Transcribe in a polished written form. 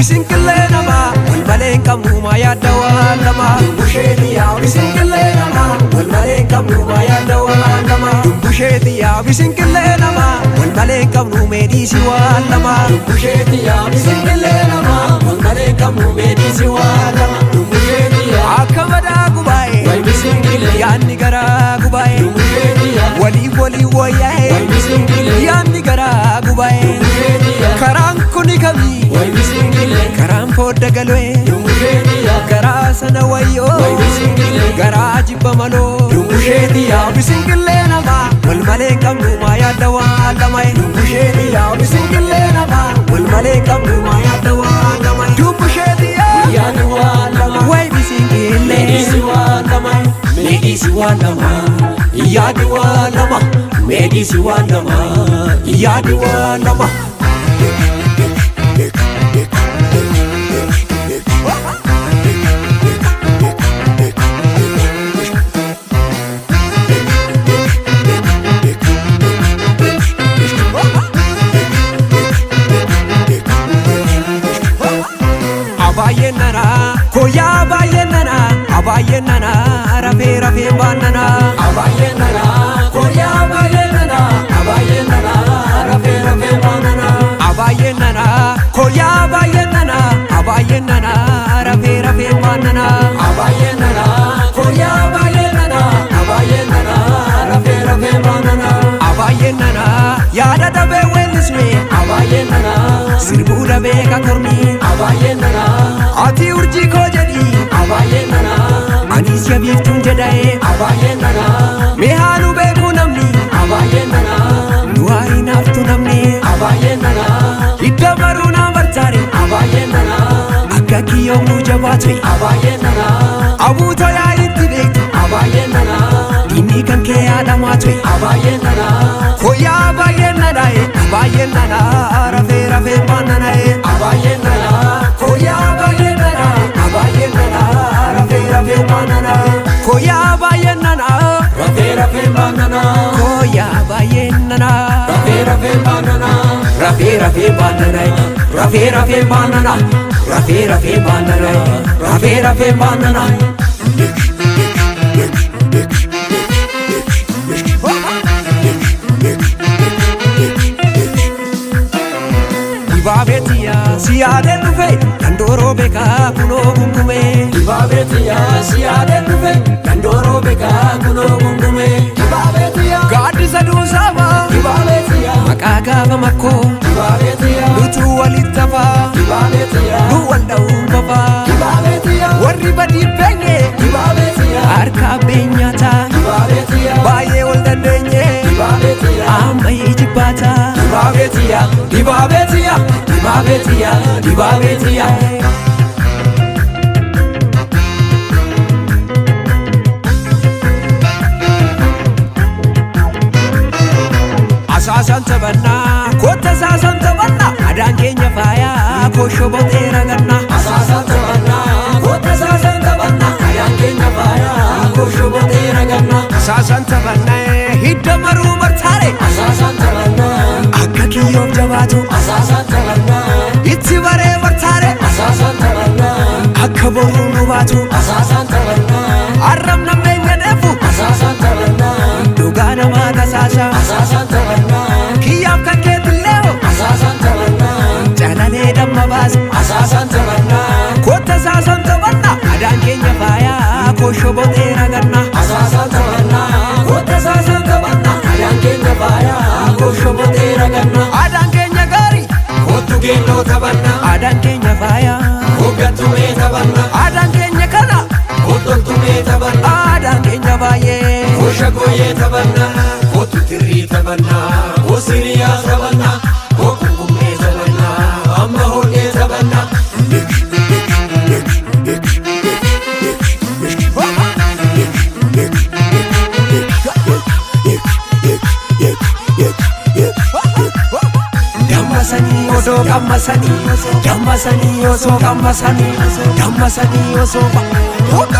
bisinqillee namaa wal malee hin qabnu maa yaadda waan lama. Dumbusheetiyaa bisinqillee namaa wal malee hin qabnu maa yaadda waan lama. Dumbusheetiyaa bisinqillee namaa wal malee hin qabnu meedhiisi waan lama. Dumbusheetiyaa bisinqillee namaa wal malee hin qabnu meedhiisi waan lama. Dumbusheetiyaa akka madaa gubaa'e wal bisinqillee yaadni garaa gubaa'e. Dumbusheetiyaa walii wayyaa'e wal bisinqillee yaadni garaa gubaa'e. Karaan kuni kamii wal bisinqillee karaan fodda galwee. Garaa sana wayyoo garaa jibba maloo. Dumbusheetiyaa bisinqillee namaa wal malee hin qabnu maa yaadda waan lama. Dumbusheetiyaa bisinqillee namaa wal malee hin qabnu maa yaadda waan lama. Dumbusheetiyaa yaadni waan lama way bisinqillee meedhiisi waan lama. Meedhiisi waan lama yaadni waan lama. Meedhiisi waan lama yaadni waan lama. Abayenana, koya abayenana, abayenana, rafee banana. Abayenana, koya abayenana, abayenana, rafee banana. Abayenana, koya abayenana, abayenana, rafee banana. Abayenana, koya abayenana, abayenana, rafee banana. Abayenana, yaada dabe welisme. Abayenana, sirbu dabe kakormi. Abayenana, ati urjii koo jedhi. Abayenana, anis yabiiftuun jedhae. Abayenana, mehaanu beeku namni. Abayenana, du'aa hinaaftu namni. Abayenana, hidda baruu naan bartaare. Abayenana, akka kiyyoomuu jabaate. Abayenana, abuuta yaa itti beektu. Abayenana, diinni kan kee yaadamaa ture. Abayenana, koyaa abayenana. Abayenana, rafee banana. Abayenana, koya abayenana, abayenana, rafee banana. Koya abayenana, rafee banana. Koya abayenana, rafee banana. Rafee banana, rafee banana. Rafee banana, rafee banana. Dibaabetiyaa siyaadeen dhufe dandooroo beekaa kunoo gungume. Dibaabetiyaa siyaadeen dhufe dandooroo beekaa kunoo gungume. Dibaabetiyaa gaaddisa duusaaba. Dibaabetiyaa maqaa gaafa makkoo. Dibaabetiyaa nutuu walitti hafaa. Dibaabetiyaa nu wal dha'uun fafaa. Dibaabetiyaa warri badii beenye. Dibaabetiyaa harka beenyaataa. Dibaabetiyaa baay'ee wal dandeenye. Dibaabetiyaa ammayii jibbaataa. Dibaabetiyaa dibaabetiyaa dibaabetiyaa dibaabetiyaa. Asaasan taphannaa koota asaasan taphannaa adaan keenya faayaa koshoo bootee ragannaa. Asaasan taphannaa koota asaasan taphannaa adaan keenya faayaa koshoo bootee ragannaa. Asaasan taphannaa hidda maruu martaare. Asaasan taphannaa akka kiyyoof jabaatu. Asaasan taphannaa itti baree martaare. Asaasan taphannaa akka boruu nu baatu. Asaasan taphannaa arrab nammeenya deefu. Asaasan taphannaa dhugaa namaa tasaasa. Asaasan taphannaa kiyyaaf kan keetillee. Asaasan taphannaa jalalee damma baasa. Asaasan taphannaa koota asaasan taphannaa adaan keenya faayaa koshoo bootee ragannaa. Asaasan taphannaa koota asaasan taphannaa adaan keenya faayaa koshoo bootee ragannaa. Adaan keenya gaarii kootu geelloo taphannaa. Adaan keenya faayaa hoggantumee taphannaa. Adaan keenya kana hoddoltumee taphannaa. Adaan keenya baay'ee kosha gooyee taphannaa. Kootu tirrii taphannaa koosiriyaa taphannaa. Kookungumee taphannaa amma hodhee taphannaa. Dammasanii osoo gammasanii, dammasanii osoo gammasanii, dammasanii osoo gammasanii.